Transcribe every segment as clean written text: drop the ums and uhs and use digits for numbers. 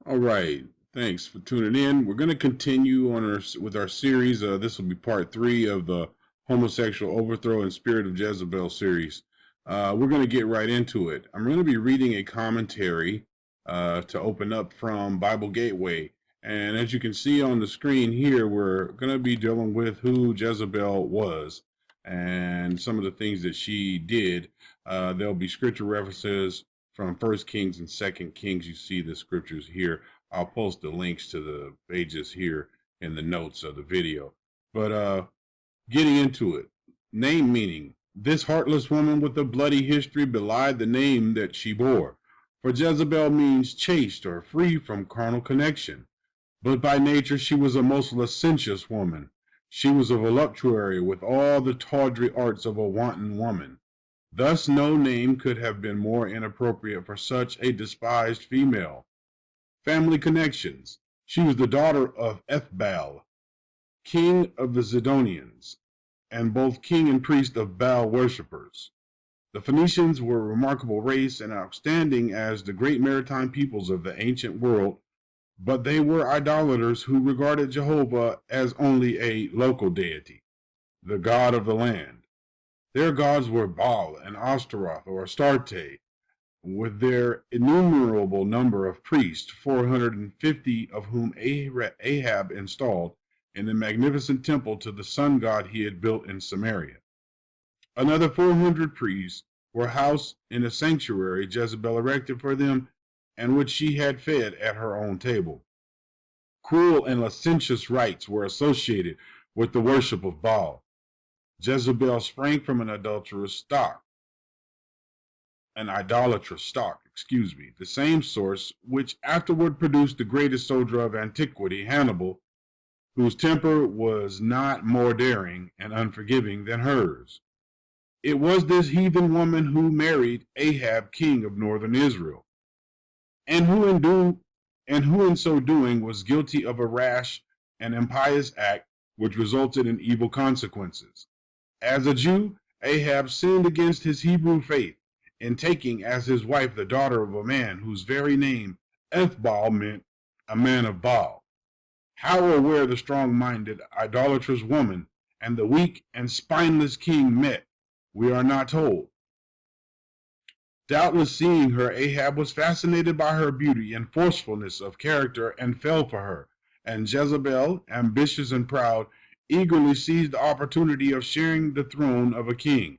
All right. Thanks for tuning in. We're going to continue on with our series. This will be part 3 of the Homosexual Overthrow and Spirit of Jezebel series. We're going to get right into it. I'm going to be reading a commentary to open up from Bible Gateway. And as you can see on the screen here, we're going to be dealing with who Jezebel was and some of the things that she did. There'll be scripture references from First Kings and Second Kings. You see the scriptures here. I'll post the links to the pages here in the notes of the video. But getting into it, name meaning. This heartless woman with a bloody history belied the name that she bore. For Jezebel means chaste or free from carnal connection. But by nature she was a most licentious woman. She was a voluptuary with all the tawdry arts of a wanton woman. Thus no name could have been more inappropriate for such a despised female. Family connections. She was the daughter of Ethbaal, king of the Zidonians, and both king and priest of Baal worshippers. The Phoenicians were a remarkable race and outstanding as the great maritime peoples of the ancient world, but they were idolaters who regarded Jehovah as only a local deity, the god of the land. Their gods were Baal and Ashtaroth or Astarte, with their innumerable number of priests, 450 of whom Ahab installed in the magnificent temple to the sun god he had built in Samaria. Another 400 priests were housed in a sanctuary Jezebel erected for them and which she had fed at her own table. Cruel and licentious rites were associated with the worship of Baal. Jezebel sprang from an idolatrous stock, the same source which afterward produced the greatest soldier of antiquity, Hannibal, whose temper was not more daring and unforgiving than hers. It was this heathen woman who married Ahab, king of northern Israel, and who in so doing was guilty of a rash and impious act which resulted in evil consequences. As a Jew, Ahab sinned against his Hebrew faith in taking as his wife the daughter of a man whose very name, Ethbaal, meant a man of Baal. How or where the strong-minded, idolatrous woman and the weak and spineless king met, we are not told. Doubtless seeing her, Ahab was fascinated by her beauty and forcefulness of character and fell for her, and Jezebel, ambitious and proud, eagerly seized the opportunity of sharing the throne of a king.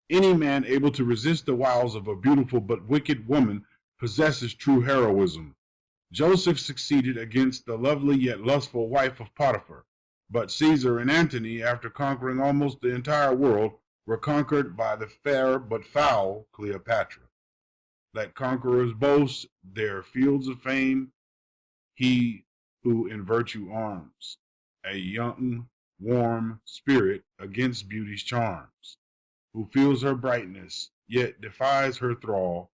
Any man able to resist the wiles of a beautiful but wicked woman possesses true heroism. Joseph succeeded against the lovely yet lustful wife of Potiphar, but Caesar and Antony, after conquering almost the entire world, were conquered by the fair but foul Cleopatra. Let conquerors boast their fields of fame, he who in virtue arms a young warm spirit against beauty's charms, who feels her brightness, yet defies her thrall,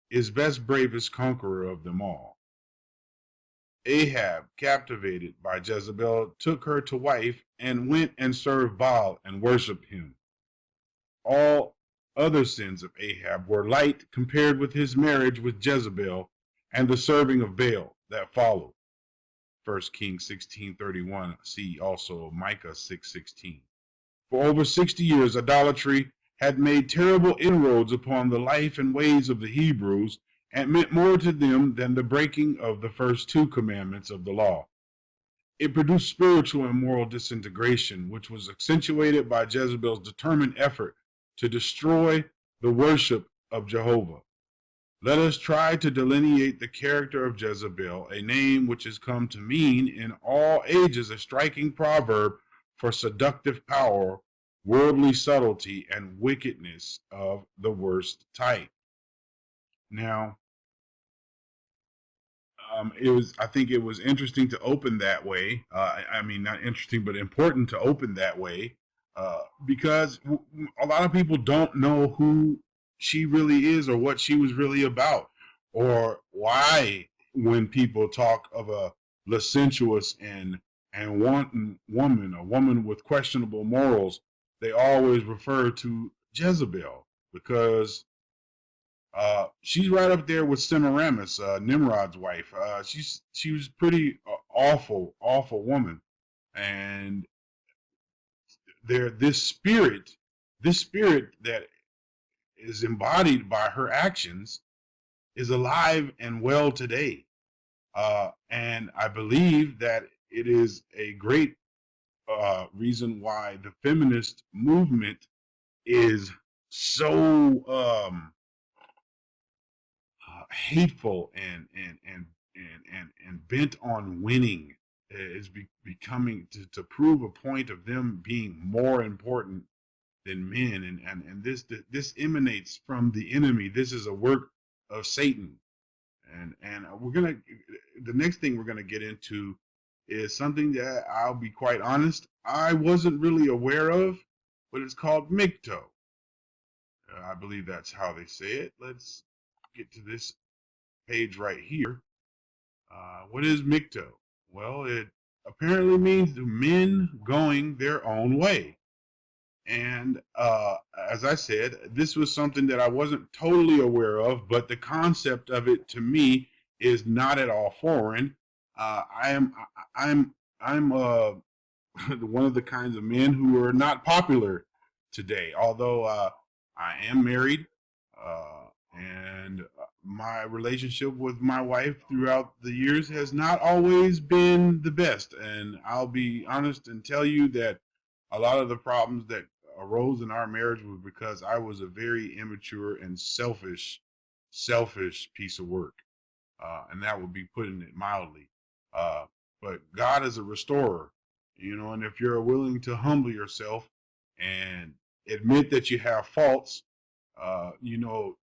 is best bravest conqueror of them all. Ahab, captivated by Jezebel, took her to wife and went and served Baal and worshipped him. All other sins of Ahab were light compared with his marriage with Jezebel and the serving of Baal that followed. 1 Kings 16:31, see also Micah 6:16. For over 60 years, idolatry had made terrible inroads upon the life and ways of the Hebrews and meant more to them than the breaking of the first 2 commandments of the law. It produced spiritual and moral disintegration, which was accentuated by Jezebel's determined effort to destroy the worship of Jehovah. Let us try to delineate the character of Jezebel, a name which has come to mean in all ages a striking proverb for seductive power, worldly subtlety, and wickedness of the worst type. Now, I think it was interesting to open that way. Not interesting, but important to open that way, because a lot of people don't know who she really is or what she was really about, or why when people talk of a licentious and wanton woman, a woman with questionable morals, they always refer to Jezebel, because She's right up there with Semiramis, Nimrod's wife. She was pretty awful woman, and there this spirit that is embodied by her actions is alive and well today. And I believe that it is a great reason why the feminist movement is so hateful and bent on winning, is becoming to prove a point of them being more important than men, and this emanates from the enemy. This is a work of Satan, and the next thing we're gonna get into is something that, I'll be quite honest, I wasn't really aware of, but it's called MGTOW. I believe that's how they say it. Let's get to this page right here. What is MGTOW? Well, it apparently means the men going their own way. And as I said, this was something that I wasn't totally aware of, but the concept of it to me is not at all foreign. I'm one of the kinds of men who are not popular today, although I am married, and my relationship with my wife throughout the years has not always been the best. And I'll be honest and tell you that a lot of the problems that arose in our marriage was because I was a very immature and selfish piece of work. And that would be putting it mildly. But God is a restorer, and if you're willing to humble yourself and admit that you have faults,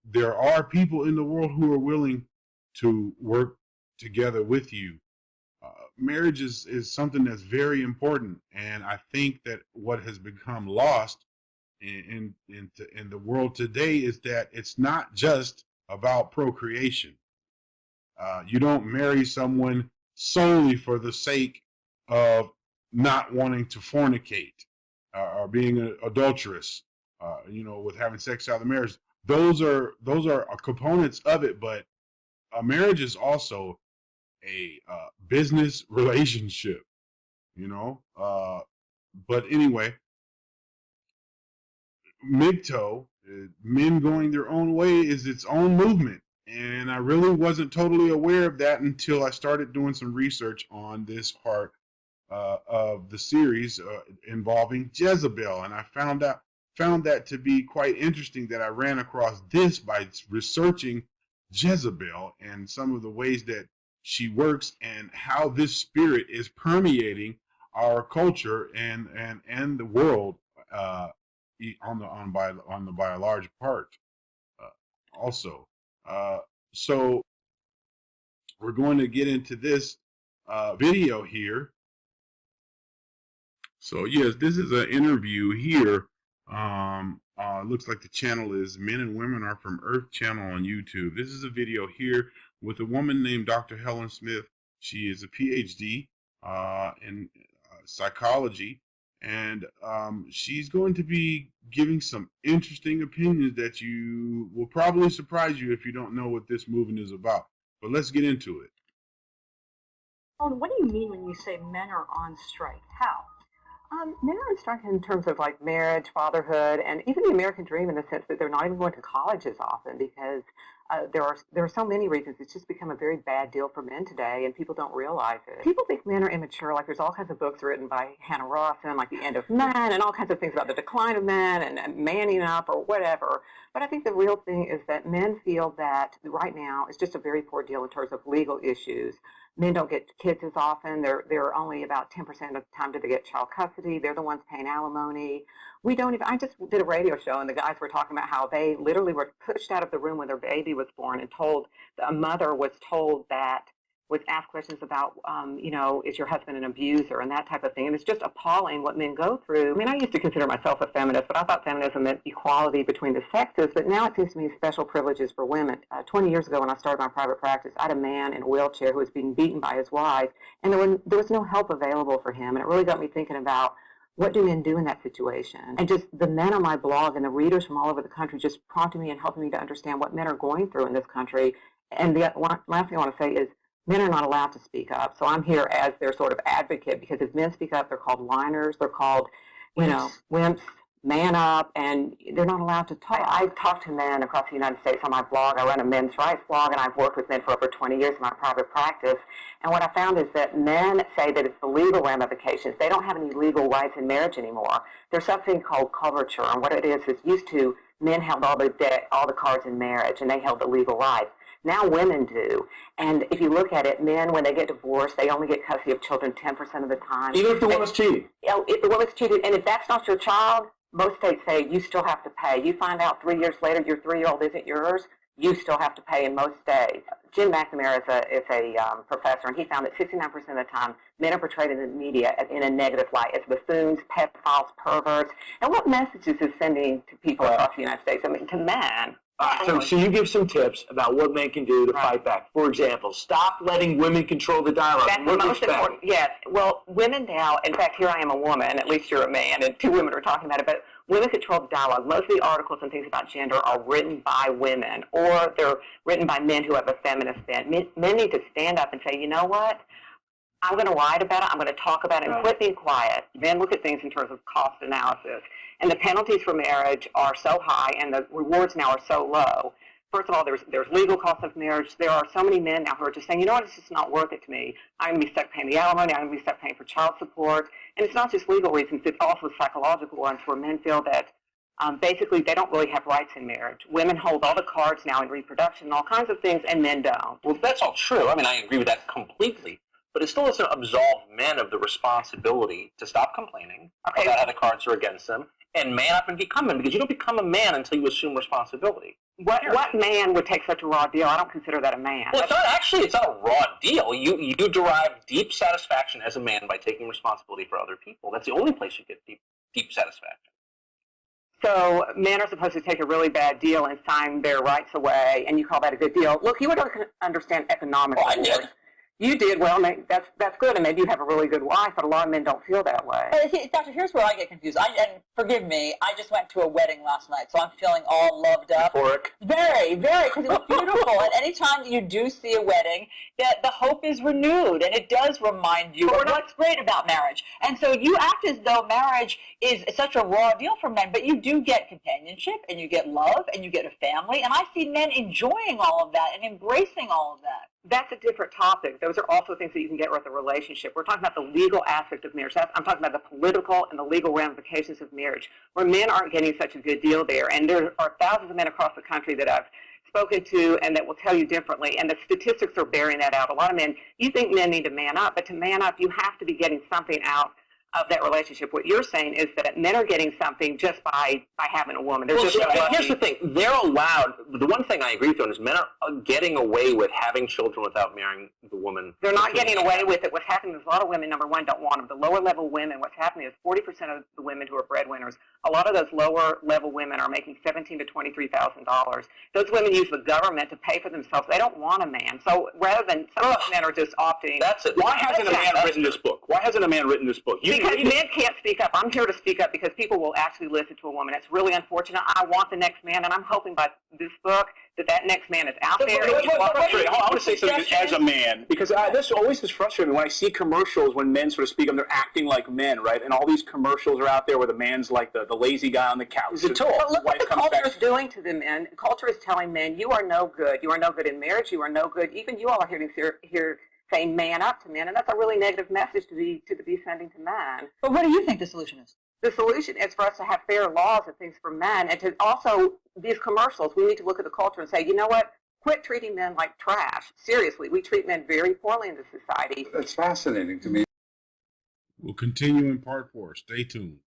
there are people in the world who are willing to work together with you. Marriage is something that's very important, and I think that what has become lost in the world today is that it's not just about procreation. You don't marry someone solely for the sake of not wanting to fornicate or being an adulterous, with having sex out of the marriage. Those are components of it, but a marriage is also a business relationship, but anyway, MGTOW, men going their own way, is its own movement. And I really wasn't totally aware of that until I started doing some research on this part of the series involving Jezebel. And I found that to be quite interesting, that I ran across this by researching Jezebel and some of the ways that she works and how this spirit is permeating our culture and the world by a large part also. So we're going to get into this video here. So yes, this is an interview here. Looks like the channel is Men and Women Are From Earth channel on YouTube. This is a video here with a woman named Dr. Helen Smith. She is a PhD in psychology, and she's going to be giving some interesting opinions that you will probably surprise you if you don't know what this movement is about. But let's get into it. What do you mean when you say men are on strike? How? Men are on strike in terms of like marriage, fatherhood, and even the American dream, in the sense that they're not even going to college as often because there are so many reasons. It's just become a very bad deal for men today, and people don't realize it. People think men are immature. Like, there's all kinds of books written by Hannah Rawson, like The End of Man, and all kinds of things about the decline of men and manning up or whatever. But I think the real thing is that men feel that right now it's just a very poor deal in terms of legal issues. Men don't get kids as often. They're only about 10% of the time do they get child custody. They're the ones paying alimony. We don't even, I just did a radio show, and the guys were talking about how they literally were pushed out of the room when their baby was born and told, a mother was told that, was asked questions about, is your husband an abuser and that type of thing. And it's just appalling what men go through. I mean, I used to consider myself a feminist, but I thought feminism meant equality between the sexes. But now it seems to me special privileges for women. 20 years ago when I started my private practice, I had a man in a wheelchair who was being beaten by his wife, and there was no help available for him. And it really got me thinking about What do men do in that situation? And just the men on my blog and the readers from all over the country just prompting me and helping me to understand what men are going through in this country. And the last thing I want to say is men are not allowed to speak up. So I'm here as their sort of advocate, because if men speak up, they're called whiners, they're called, wimps, man up, and they're not allowed to talk. I've talked to men across the United States on my blog. I run a men's rights blog, and I've worked with men for over 20 years in my private practice. And what I found is that men say that it's the legal ramifications. They don't have any legal rights in marriage anymore. There's something called coverture, and what it is used to men held all the debt, all the cards in marriage, and they held the legal rights. Now women do. And if you look at it, men, when they get divorced, they only get custody of children 10% of the time. Even if the woman's cheating? If the woman's cheated, and if that's not your child, most states say you still have to pay. You find out 3 years later your 3-year-old isn't yours, you still have to pay in most states. Jim McNamara is a professor, and he found that 69% of the time men are portrayed in the media in a negative light as buffoons, pedophiles, perverts. And what messages is sending to people across the United States? I mean, to men. So you give some tips about what men can do to fight back. For example, stop letting women control the dialogue. That's the most important. Yes. Well, women now, in fact, here I am a woman, at least you're a man, and 2 women are talking about it, but women control the dialogue. Most of the articles and things about gender are written by women, or they're written by men who have a feminist bent. Men need to stand up and say, you know what? I'm going to write about it, I'm going to talk about it, and quit being quiet. Men look at things in terms of cost analysis. And the penalties for marriage are so high, and the rewards now are so low. First of all, there's legal costs of marriage. There are so many men now who are just saying, you know what, it's just not worth it to me. I'm going to be stuck paying the alimony, I'm going to be stuck paying for child support. And it's not just legal reasons, it's also psychological ones where men feel that basically they don't really have rights in marriage. Women hold all the cards now in reproduction and all kinds of things, and men don't. Well, that's all true. I mean, I agree with that completely. But it still doesn't absolve men of the responsibility to stop complaining about how the cards are against them and man up and become men, because you don't become a man until you assume responsibility. What man would take such a raw deal? I don't consider that a man. Well, it's not a raw deal. You derive deep satisfaction as a man by taking responsibility for other people. That's the only place you get deep satisfaction. So men are supposed to take a really bad deal and sign their rights away, and you call that a good deal. Look, you would understand economic I did. You did. Well, that's good, and maybe you have a really good wife, but a lot of men don't feel that way. Doctor, here's where I get confused. And forgive me, I just went to a wedding last night, so I'm feeling all loved up. Euphoric. Very, very, because it was beautiful. And any time you do see a wedding, that the hope is renewed, and it does remind you of what's great about marriage. And so you act as though marriage is such a raw deal for men, but you do get companionship, and you get love, and you get a family, and I see men enjoying all of that and embracing all of that. That's a different topic. Those are also things that you can get with a relationship. We're talking about the legal aspect of marriage. I'm talking about the political and the legal ramifications of marriage, where men aren't getting such a good deal there. And there are thousands of men across the country that I've spoken to and that will tell you differently. And the statistics are bearing that out. A lot of men, you think men need to man up, but to man up, you have to be getting something out of that relationship. What you're saying is that men are getting something just by having a woman. Here's the thing. They're allowed. The one thing I agree with on is men are getting away with having children without marrying the woman. They're not getting away with it. What's happening is a lot of women, number one, don't want them. The lower level women, what's happening is 40% of the women who are breadwinners, a lot of those lower level women are making $17,000 to $23,000. Those women use the government to pay for themselves. They don't want a man. So rather than some men are just opting. That's it. Why hasn't a man written this book? Why hasn't a man written this book? Because men can't speak up. I'm here to speak up because people will actually listen to a woman. It's really unfortunate. I want the next man, and I'm hoping by this book that next man is out there. I want to say something as a man, because this always has frustrated me when I see commercials when men sort of speak up, they're acting like men, right? And all these commercials are out there where the man's like the lazy guy on the couch. But look what the culture is doing to the men. The culture is telling men, you are no good. You are no good in marriage. You are no good. Even you all are here saying man up to men, and that's a really negative message to be sending to men. But what do you think the solution is? The solution is for us to have fair laws and things for men, and to also, these commercials, we need to look at the culture and say, you know what, quit treating men like trash. Seriously, we treat men very poorly in this society. That's fascinating to me. We'll continue in part 4. Stay tuned.